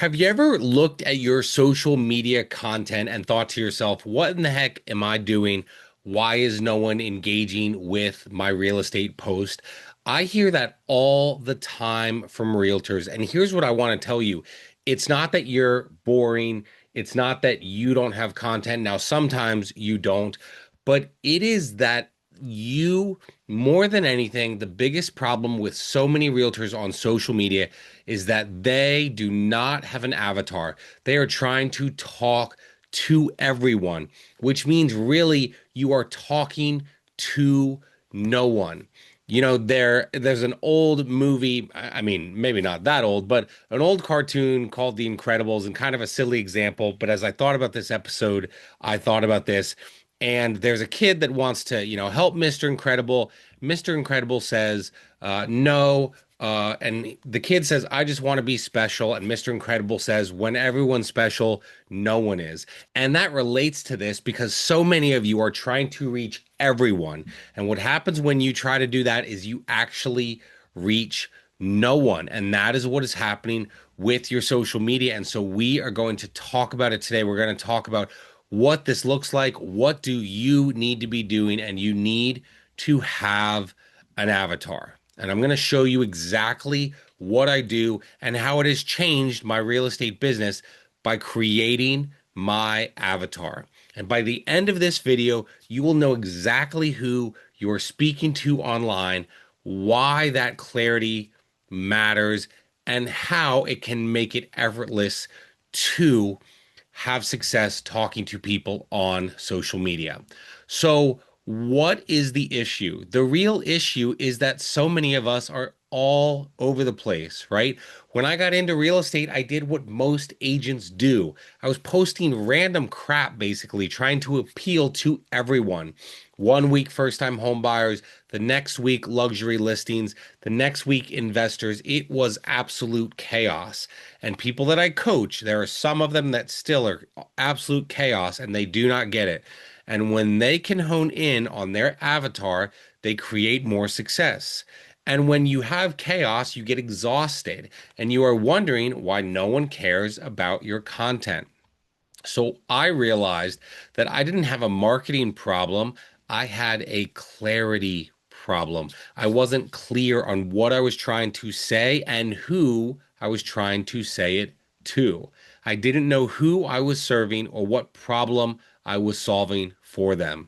Have you ever looked at your social media content and thought to yourself, what in the heck am I doing? Why is no one engaging with my real estate post? I hear that all the time from realtors. And here's what I want to tell you. It's not that you're boring. It's not that you don't have content. Now, sometimes you don't, but it is that you, more than anything, the biggest problem with so many realtors on social media is that they do not have an avatar. They are trying to talk to everyone, which means really you are talking to no one. There's an old movie, I mean, maybe not that old, but an old cartoon called The Incredibles, and kind of a silly example. But as I thought about this episode, I thought about this. And there's a kid that wants to, help Mr. Incredible. Mr. Incredible says, no. And the kid says, I just want to be special. And Mr. Incredible says, when everyone's special, no one is. And that relates to this because so many of you are trying to reach everyone. And what happens when you try to do that is you actually reach no one. And that is what is happening with your social media. And so we are going to talk about it today. We're going to talk about what this looks like. What do you need to be doing? And you need to have an avatar. And I'm going to show you exactly what I do and how it has changed my real estate business by creating my avatar. And by the end of this video, you will know exactly who you're speaking to online, why that clarity matters, and how it can make it effortless to have success talking to people on social media. So, what is the issue? The real issue is that so many of us are all over the place, right? When I got into real estate, I did what most agents do. I was posting random crap, basically, trying to appeal to everyone. One week, first time home buyers, the next week, luxury listings, the next week, investors. It was absolute chaos. And people that I coach, there are some of them that still are absolute chaos and they do not get it. And when they can hone in on their avatar, they create more success. And when you have chaos, you get exhausted and you are wondering why no one cares about your content. So I realized that I didn't have a marketing problem. I had a clarity problem. I wasn't clear on what I was trying to say and who I was trying to say it to. I didn't know who I was serving or what problem I was solving for them.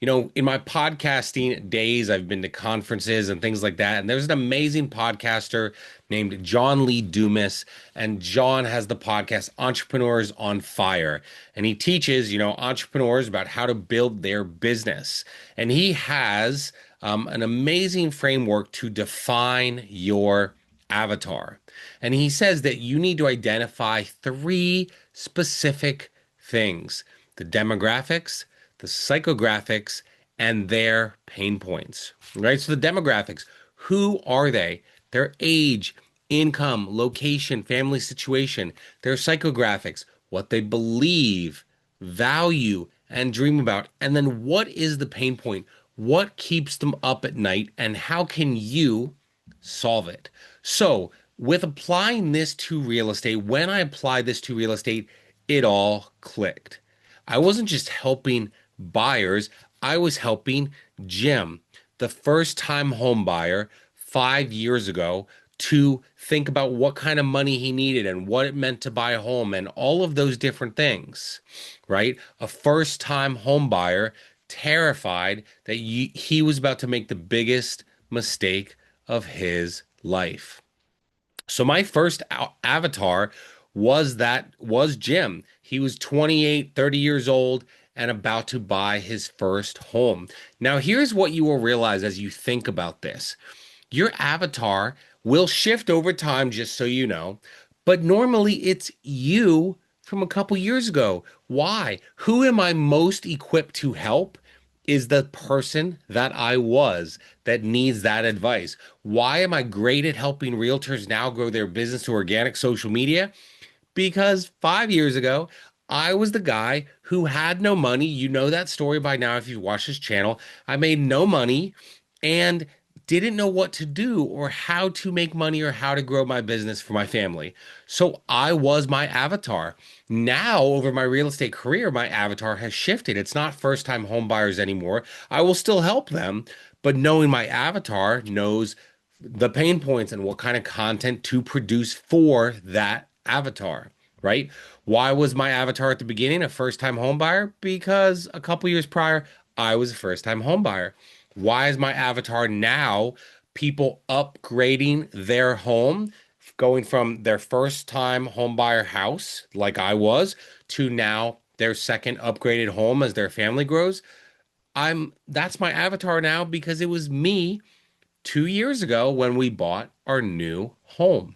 In my podcasting days, I've been to conferences and things like that. And there's an amazing podcaster named John Lee Dumas. And John has the podcast Entrepreneurs on Fire. And he teaches, entrepreneurs about how to build their business. And he has an amazing framework to define your avatar. And he says that you need to identify three specific things: the demographics, the psychographics, and their pain points, right? So the demographics, who are they? Their age, income, location, family situation, their psychographics, what they believe, value, and dream about. And then what is the pain point? What keeps them up at night? And how can you solve it? So, with applying this to real estate, when I applied this to real estate, it all clicked. I wasn't just helping buyers, I was helping Jim, the first time home buyer 5 years ago, to think about what kind of money he needed and what it meant to buy a home and all of those different things, right? A first time home buyer terrified that he was about to make the biggest mistake of his life. So my first avatar was Jim. He was 28, 30 years old and about to buy his first home. Now, here's what you will realize as you think about this. Your avatar will shift over time, just so you know, but normally it's you from a couple years ago. Why? Who am I most equipped to help? Is the person that I was that needs that advice. Why am I great at helping realtors now grow their business to organic social media? Because 5 years ago, I was the guy who had no money. You know that story by now if you've watched this channel. I made no money and didn't know what to do or how to make money or how to grow my business for my family. So I was my avatar. Now, over my real estate career, my avatar has shifted. It's not first time home buyers anymore. I will still help them, but knowing my avatar knows the pain points and what kind of content to produce for that avatar, right? Why was my avatar at the beginning a first time home buyer? Because a couple years prior, I was a first time home buyer. Why is my avatar now people upgrading their home, going from their first time home buyer house, like I was, to now their second upgraded home as their family grows? That's my avatar now because it was me 2 years ago when we bought our new home,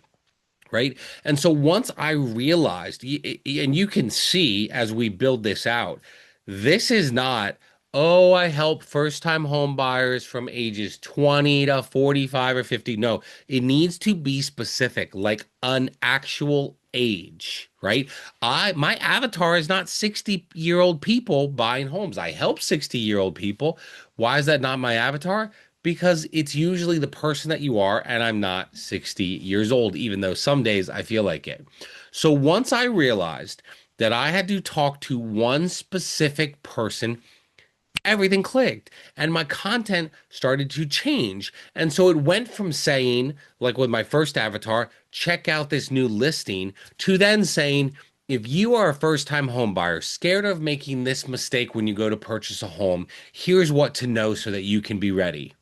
right? And so once I realized, and you can see as we build this out, this is not, oh, I help first time home buyers from ages 20 to 45 or 50. No, it needs to be specific, like an actual age, right? My avatar is not 60-year-old people buying homes. I help 60-year-old people. Why is that not my avatar? Because it's usually the person that you are, and I'm not 60 years old, even though some days I feel like it. So once I realized that I had to talk to one specific person, everything clicked and my content started to change. And so it went from saying, like with my first avatar, check out this new listing, to then saying, if you are a first time home buyer, scared of making this mistake when you go to purchase a home, here's what to know so that you can be ready.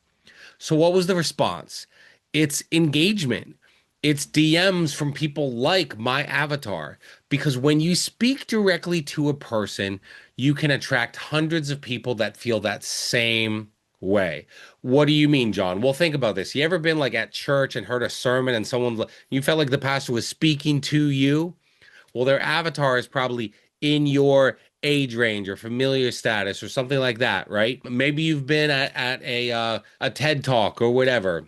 So what was the response? It's engagement. It's DMs from people like my avatar. Because when you speak directly to a person, you can attract hundreds of people that feel that same way. What do you mean, John? Well, think about this. You ever been like at church and heard a sermon and you felt like the pastor was speaking to you? Well, their avatar is probably in your age range or familiar status or something like that, right? Maybe you've been at a TED Talk or whatever,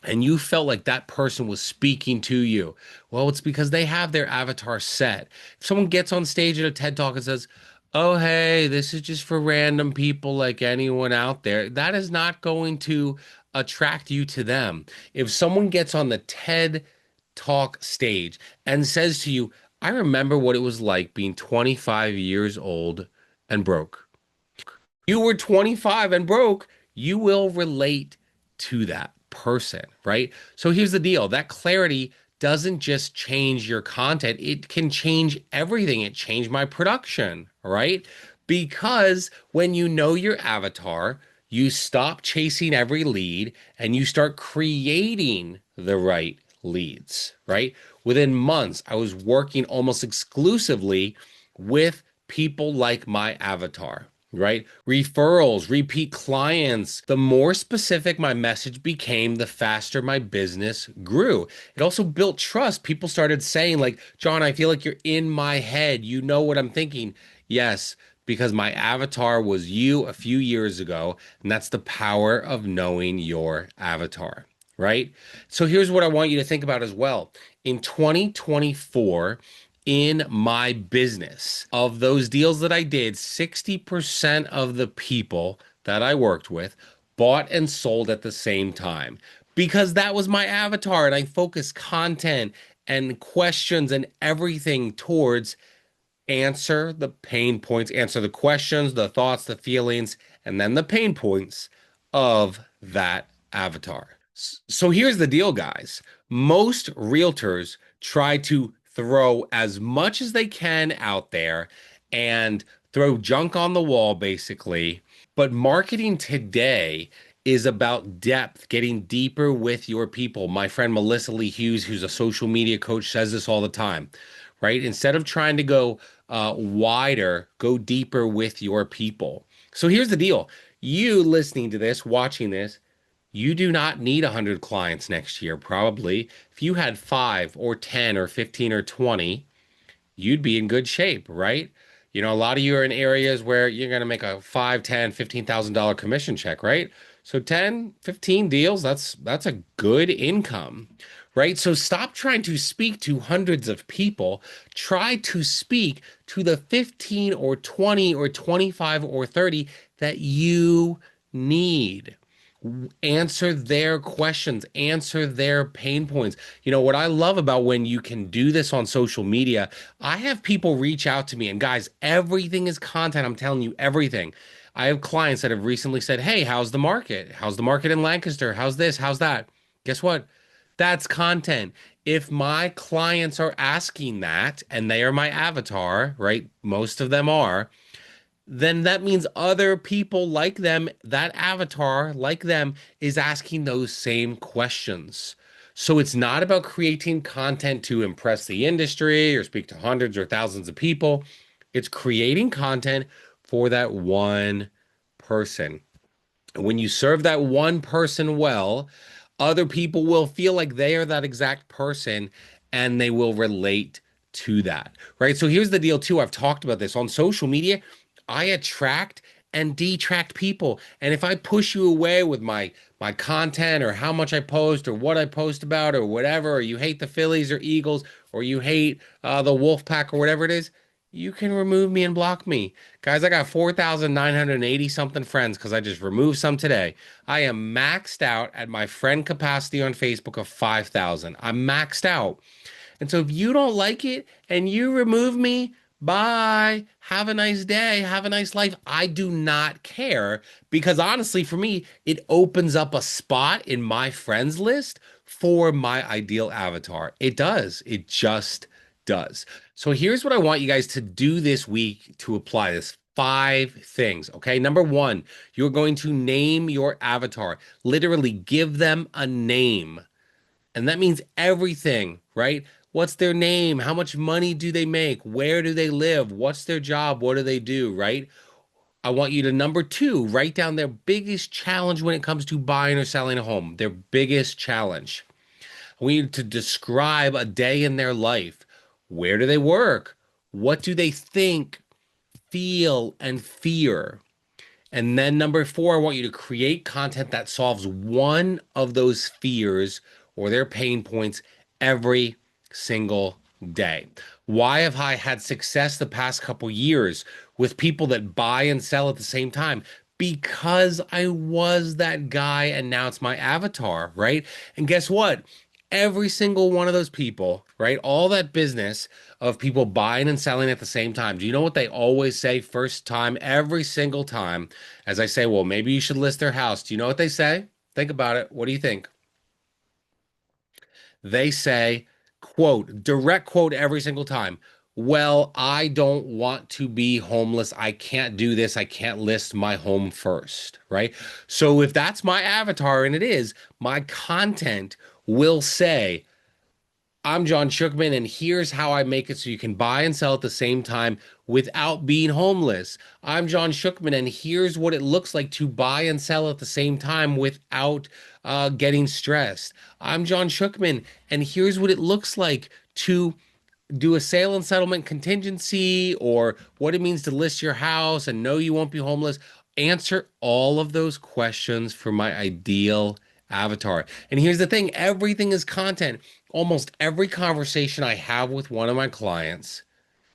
and you felt like that person was speaking to you. Well, it's because they have their avatar set. If someone gets on stage at a TED Talk and says, "Oh, hey, this is just for random people like anyone out there," that is not going to attract you to them. If someone gets on the TED Talk stage and says to you, "I remember what it was like being 25 years old and broke," you were 25 and broke, you will relate to that person, right? So here's the deal. That clarity doesn't just change your content, it can change everything. It changed my production, right? Because when you know your avatar, you stop chasing every lead and you start creating the right leads, right? Within months, I was working almost exclusively with people like my avatar, right? Referrals, repeat clients. The more specific my message became, the faster my business grew. It also built trust. People started saying, like, John, I feel like you're in my head. You know what I'm thinking. Yes, because my avatar was you a few years ago. And that's the power of knowing your avatar, right? So here's what I want you to think about as well. In 2024, in my business, of those deals that I did, 60% of the people that I worked with bought and sold at the same time because that was my avatar and I focused content and questions and everything towards answer the pain points, answer the questions, the thoughts, the feelings, and then the pain points of that avatar. So here's the deal, guys. Most realtors try to throw as much as they can out there and throw junk on the wall, basically. But marketing today is about depth, getting deeper with your people. My friend Melissa Lee Hughes, who's a social media coach, says this all the time, right? Instead of trying to go wider, go deeper with your people. So here's the deal. You listening to this, watching this, you do not need 100 clients next year, probably. If you had 5 or 10 or 15 or 20, you'd be in good shape, right? You know, a lot of you are in areas where you're going to make a 5, 10, $15,000 commission check, right? So 10, 15 deals, that's a good income, right? So stop trying to speak to hundreds of people. Try to speak to the 15 or 20 or 25 or 30 that you need. Answer their questions, answer their pain points. What I love about when you can do this on social media, I have people reach out to me, and guys, everything is content. I'm telling you, everything. I have clients that have recently said, "Hey, how's the market? How's the market in Lancaster? How's this? How's that?" Guess what? That's content. If my clients are asking that and they are my avatar, right? Most of them are, then that means other people like them, that avatar like them, is asking those same questions. So it's not about creating content to impress the industry or speak to hundreds or thousands of people. It's creating content for that one person. When you serve that one person well, other people will feel like they are that exact person and they will relate to that, right? So here's the deal, too. I've talked about this on social media. I attract and detract people. And if I push you away with my content or how much I post or what I post about or whatever, or you hate the Phillies or Eagles, or you hate the Wolf Pack or whatever it is, you can remove me and block me. Guys, I got 4,980 something friends because I just removed some today. I am maxed out at my friend capacity on Facebook of 5,000. I'm maxed out. And so if you don't like it and you remove me, bye. Have a nice day. Have a nice life. I do not care because honestly, for me, it opens up a spot in my friends list for my ideal avatar. It does. It just does. So here's what I want you guys to do this week to apply this. Five things. Okay. Number one, you're going to name your avatar. Literally give them a name. And that means everything, right? What's their name? How much money do they make? Where do they live? What's their job? What do they do, right? I want you to, number two, write down their biggest challenge when it comes to buying or selling a home, their biggest challenge. I want you to describe a day in their life. Where do they work? What do they think, feel, and fear? And then number four, I want you to create content that solves one of those fears or their pain points every single day. Why have I had success the past couple years with people that buy and sell at the same time? Because I was that guy and now it's my avatar, right? And guess what? Every single one of those people, right? All that business of people buying and selling at the same time. Do you know what they always say first time, every single time? As I say, well, maybe you should list their house. Do you know what they say? Think about it. What do you think? They say, quote, direct quote every single time. Well, I don't want to be homeless. I can't do this. I can't list my home first, right? So if that's my avatar, and it is, my content will say, I'm John Schuchman, and here's how I make it so you can buy and sell at the same time without being homeless. I'm John Schuchman, and here's what it looks like to buy and sell at the same time without getting stressed. I'm John Schuchman, and here's what it looks like to do a sale and settlement contingency or what it means to list your house and know you won't be homeless. Answer all of those questions for my ideal avatar. And here's the thing, everything is content. Almost every conversation I have with one of my clients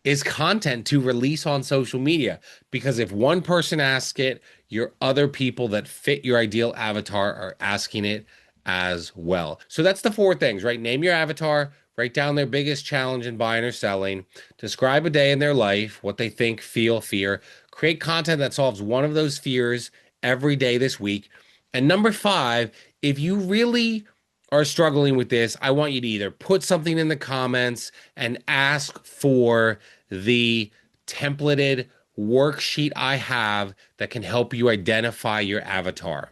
is content to release on social media. Because if one person asks it, your other people that fit your ideal avatar are asking it as well. So that's the four things, right? Name your avatar, write down their biggest challenge in buying or selling, describe a day in their life, what they think, feel, fear, create content that solves one of those fears every day this week. And number five, if you really are struggling with this, I want you to either put something in the comments and ask for the templated worksheet I have that can help you identify your avatar.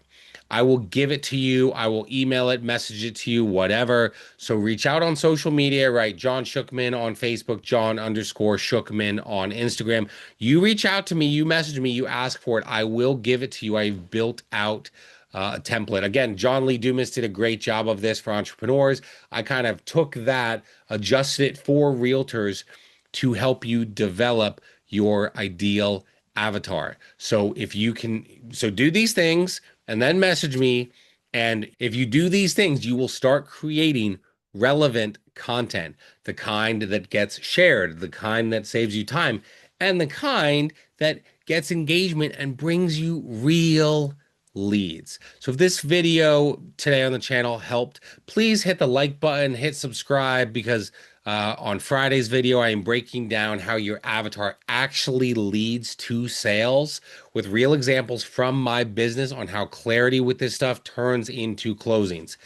I will give it to you. I will email it, message it to you, whatever. So reach out on social media, right? John Schuchman on Facebook, John underscore Schuchman on Instagram. You reach out to me, you message me, you ask for it. I will give it to you. I've built out a template. Again, John Lee Dumas did a great job of this for entrepreneurs. I kind of took that, adjusted it for realtors to help you develop your ideal avatar. So if you can, so do these things and then message me. And if you do these things, you will start creating relevant content, the kind that gets shared, the kind that saves you time, and the kind that gets engagement and brings you real leads. So if this video today on the channel helped, please hit the like button, hit subscribe, because on Friday's video, I am breaking down how your avatar actually leads to sales with real examples from my business on how clarity with this stuff turns into closings.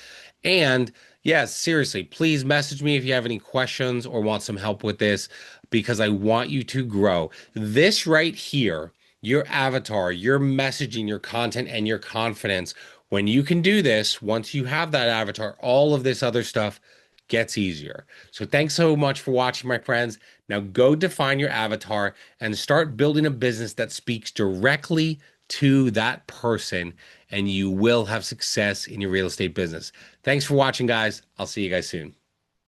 And yes, seriously, please message me if you have any questions or want some help with this because I want you to grow. This right here, your avatar, your messaging, your content, and your confidence. When you can do this, once you have that avatar, all of this other stuff gets easier. So thanks so much for watching, my friends. Now go define your avatar and start building a business that speaks directly to that person, and you will have success in your real estate business. Thanks for watching, guys. I'll see you guys soon.